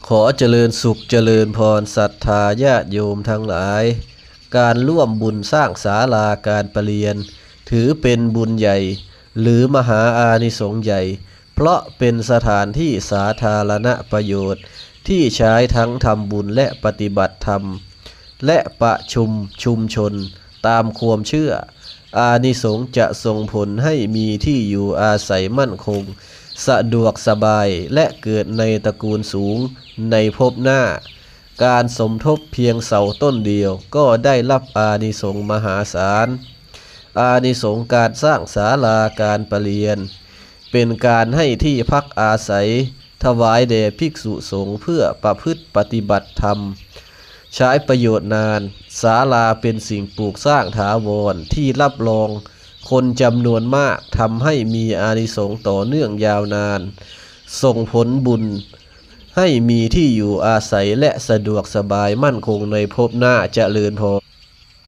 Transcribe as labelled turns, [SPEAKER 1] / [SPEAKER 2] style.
[SPEAKER 1] ขอเจริญสุขเจริญพรศรัทธาญาติโยมทั้งหลายการร่วมบุญสร้างศาลาการประเรียนถือเป็นบุญใหญ่หรือมหาอานิสงส์ใหญ่เพราะเป็นสถานที่สาธารณประโยชน์ที่ใช้ทั้งทำบุญและปฏิบัติธรรมและประชุมชุมชนตามความเชื่ออานิสงส์จะส่งผลให้มีที่อยู่อาศัยมั่นคงสะดวกสบายและเกิดในตระกูลสูงในภพหน้าการสมทบเพียงเสาต้นเดียวก็ได้รับอานิสงส์มหาศาลอานิสงส์การสร้างศาลาการประเรียนเป็นการให้ที่พักอาศัยถวายแด่ภิกษุสงฆ์เพื่อประพฤติปฏิบัติธรรมใช้ประโยชน์นานศาลาเป็นสิ่งปลูกสร้างถาวรที่รับรองคนจำนวนมากทำให้มีอานิสงส์ต่อเนื่องยาวนานส่งผลบุญให้มีที่อยู่อาศัยและสะดวกสบายมั่นคงในภพหน้าเจริญพร